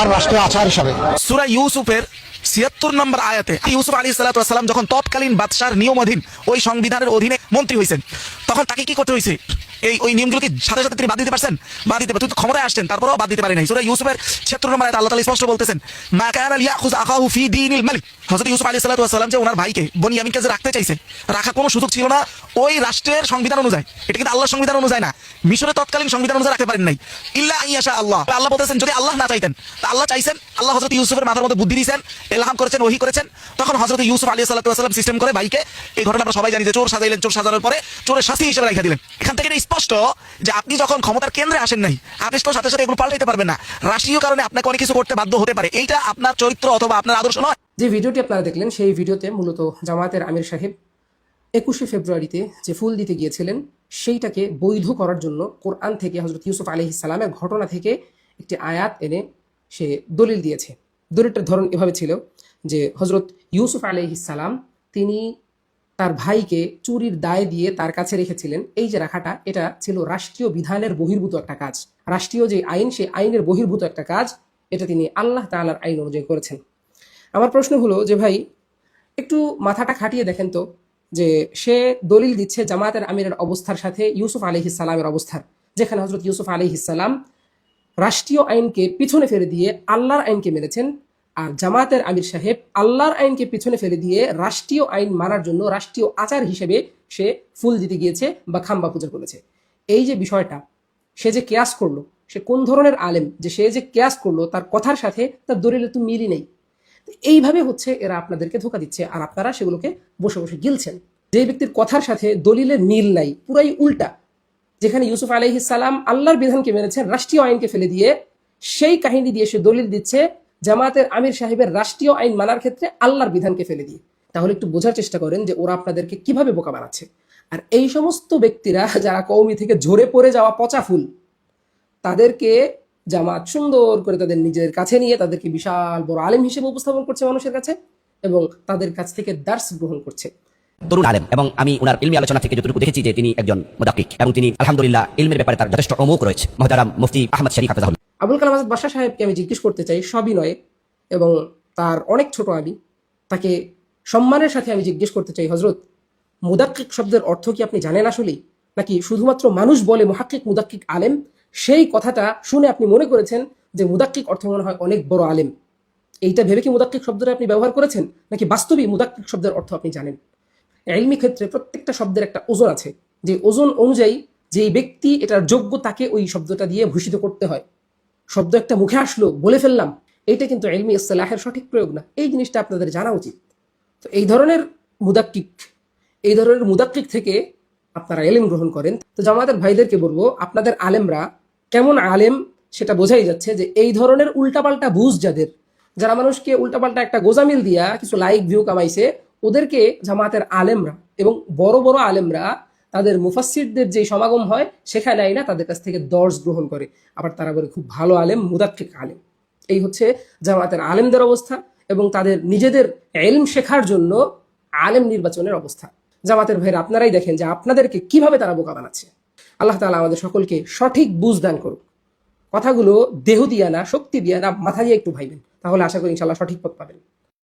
আর রাষ্ট্রের আচার হিসাবে সূরা ইউসুফের ৭৬ নম্বর আয়াতে ইউসুফ আলাইহিস সালাতু ওয়াস সালাম যখন তৎকালীন বাদশার নিয়মাধীন ওই সংবিধানের অধীনে মন্ত্রী হয়েছেন, তখন তাকে কি করতে হয়েছে? ওই নিয়মগুলোকে সাথে সাথে তিনি বাদ দিতে পারছেন? বাদ দিতে পারেন। তুই তো ক্ষমতায় আসছেন, তারপরেও বাদ দিতে পারে নাই। সূরা ইউসুফের ৭৬ নম্বর আয়াতে আল্লাহ তাআলা স্পষ্ট বলতেছেন, মা কানা লিয়াখুয আখাহু ফি দীনিল মালিক। হযরত ইউসুফ আলাইহিস সালাতু ওয়াস সালাম যে ওনার ভাইকে বনিয়ামিনকে যে রাখতে চাইছেন, রাখা কোনো সুযোগ ছিল না ওই রাষ্ট্রের সংবিধান অনুযায়ী। এটা কিন্তু আল্লাহর সংবিধান অনুযায়ী না, মিশরের তৎকালীন সংবিধান অনুযায়ী রাখতে পারেন নাই। ইল্লা আইয়াশা আল্লাহ, আল্লাহ বলতেছেন যদি আল্লাহ না চাইতেন। তা আল্লাহ চাইছেন, আল্লাহ হযরত ইউসুফের মাথার মধ্যে বুদ্ধি দিয়েছেন, ইলহাম করেছেন, ওহী করেছেন। তখন হযরত ইউসুফ আলাইহিস সালাতু ওয়াস সালাম সিস্টেম করে ভাইকে, এই ঘটনা আমরা সবাই জানি যে চোর সাজাইলেন, চোর সাজানোর পরে চোরের শাস্তি হিসেবে রেখে দিলেন। এখান থেকে এটা স্পষ্ট যে আপনি যখন ক্ষমতার কেন্দ্রে আসেন নাই, আপনি তো সাথে সাথে এগুলো পাল্টাইতে পারবেন না। রাষ্ট্রীয় কারণে আপনাকে অনেক কিছু করতে বাধ্য হতে পারে। এইটা আপনার চরিত্র অথবা আপনার আদর্শ নয়। যে ভিডিওটি আপনারা দেখলেন সেই ভিডিওতে মূলত জামায়াতের আমির সাহেব ২১শে ফেব্রুয়ারিতে যে ফুল দিতে গিয়েছিলেন সেইটাকে বৈধ করার জন্য কোরআন থেকে হযরত ইউসুফ আলাইহিস সালামের ঘটনা থেকে একটি আয়াত এনে সে দলিল দিয়েছে। দলিলটার ধরন এভাবে ছিল যে হযরত ইউসুফ আলাইহিস সালাম তিনি তার ভাইকে চুরির দায় দিয়ে তার কাছে রেখেছিলেন। এই যে রাখাটা, এটা ছিল রাষ্ট্রীয় বিধানের বহির্ভূত একটা কাজ। রাষ্ট্রীয় যে আইন, সেই আইনের বহির্ভূত একটা কাজ, এটা তিনি আল্লাহ তাআলার আইন অনুযায়ী করেছেন। আমার প্রশ্ন হলো যে ভাই, একটু মাথাটা খাটিয়ে দেখেন তো, যে সে দলিল দিচ্ছে জামায়াতের আমিরের অবস্থার সাথে ইউসুফ আলাইহিস সালামের অবস্থার, যেখানে হযরত ইউসুফ আলাইহিস সালাম রাষ্ট্রীয় আইনকে পিছনে ফেলে দিয়ে আল্লাহর আইনকে মেনেছেন, আর জামায়াতের আমির সাহেব আল্লাহর আইনকে পিছনে ফেলে দিয়ে রাষ্ট্রীয় আইন মানার জন্য রাষ্ট্রীয় আচার হিসেবে সে ফুল দিতে গিয়েছে বা খাম্বা পূজা করেছে। এই যে বিষয়টা, সে যে কেয়াস করলো, সে কোন ধরনের আলেম যে সে যে কেয়াস করলো, তার কথার সাথে তার দলিলের তো মিলই নেই। এইভাবে হচ্ছে এরা আপনাদেরকে ধোঁকা দিচ্ছে, আর আপনারা সেগুলোকে বসে বসে গিলছেন। যে ব্যক্তির কথার সাথে দলিলের মিল নাই, পুরাই উল্টা, যেখানে ইউসুফ আলাইহিস সালাম আল্লাহর বিধানকে মেনেছেন রাষ্ট্রীয় আইনকে ফেলে দিয়ে, সেই কাহিনী দিয়ে সে দলিল দিচ্ছে জামায়াতের আমির সাহেবের রাষ্ট্রীয় আইন মানার ক্ষেত্রে আল্লাহর বিধানকে ফেলে দিয়ে। তাহলে একটু বোঝার চেষ্টা করেন যে ওরা আপনাদেরকে কিভাবে বোকা বানাচ্ছে। আর এই সমস্ত ব্যক্তিরা যারা কওমি থেকে ঝরে পড়ে যাওয়া পচা ফুল, তাদেরকে জামাত সুন্দর করে তাদের নিজের কাছে নিয়ে তাদেরকে বিশাল বড় আলেম হিসেবে উপস্থাপন করছে মানুষের কাছে, এবং তাদের কাছ থেকে দার্স গ্রহণ করছে। তরুণ আলেম, এবং আমি ওনার ইলমি আলোচনা থেকে যতটুকু দেখেছি যে তিনি একজন মুদাক্কিক, এবং তিনি আলহামদুলিল্লাহ ইলমের ব্যাপারে তার যথেষ্ট অমুক রয়েছে। মুহতারাম মুফতি আহমদ শরীফ হাফিজাহুল্লাহ। আবুল কালাম আজাদ বাদশা সাহেবকে আমি জিজ্ঞেস করতে চাই সবিনয়ে, এবং তার অনেক ছোট আমি, তাকে সম্মানের সাথে আমি জিজ্ঞেস করতে চাই, হযরত মুদাক্কিক শব্দের অর্থ কি আপনি জানেন আসলেই, নাকি শুধুমাত্র মানুষ বলে মুহাক্কিক মুদাক্কিক আলেম, সেই কথাটা শুনে আপনি মনে করেছেন যে মুদাক্কিক অর্থ মনে হয় অনেক বড় আলেম, এইটা ভেবে কি মুদাক্কিক শব্দটা আপনি ব্যবহার করেছেন, নাকি বাস্তবিক মুদাক্কিক শব্দের অর্থ আপনি জানেন? ইলমি ক্ষেত্রে প্রত্যেকটা শব্দের একটা ওজন আছে, যে ওজন অনুযায়ী যেই ব্যক্তি এটার যোগ্য তাকে ওই শব্দটা দিয়ে ভূষিত করতে হয়। শব্দ একটা মুখে আসলো, বলে ফেললাম, এইটা কিন্তু ইলমি ইসতিলাহের সঠিক প্রয়োগ না। এই জিনিসটা আপনাদের জানা উচিত। তো এই ধরনের মুদাক্কিক থেকে আপনারা এলেম গ্রহণ করেন। তো জামায়াতের ভাইদেরকে বলবো, আপনাদের আলেমরা কেমন আলেম সেটা বোঝাই যাচ্ছে, যে এই ধরনের উল্টাপাল্টা বুঝ যারা মানুষকে উল্টাপাল্টা একটা গোজামিল দিয়া কিছু লাইক ভিউ কামাইছে, ওদেরকে জামায়াতের আলেমরা এবং বড় বড় আলেমরা তাদের মুফাসসিরদের যে সমাগম হয় সেখানে আইনা তাদের কাছ থেকে দর্স গ্রহণ করে, আবার তারা বলে খুব ভালো আলেম, মুদাক্কিক আলেম। এই হচ্ছে জামায়াতের আলেমদের অবস্থা, এবং তাদের নিজেদের ইলম শেখার জন্য আলেম নির্বাচনের অবস্থা। জামাতের ভাইরা, আপনারাই দেখেন যে আপনাদেরকে কিভাবে তারা বোকা বানাচ্ছে। আল্লাহ তাআলা আমাদের সকলকে সঠিক বুঝ দান করুক। কথাগুলো দেহ দিয়া না, শক্তি দিয়া না, মাথা দিয়ে একটু ভাইবেন, তাহলে আশা করি ইনশাআল্লাহ সঠিক পথ পাবেন।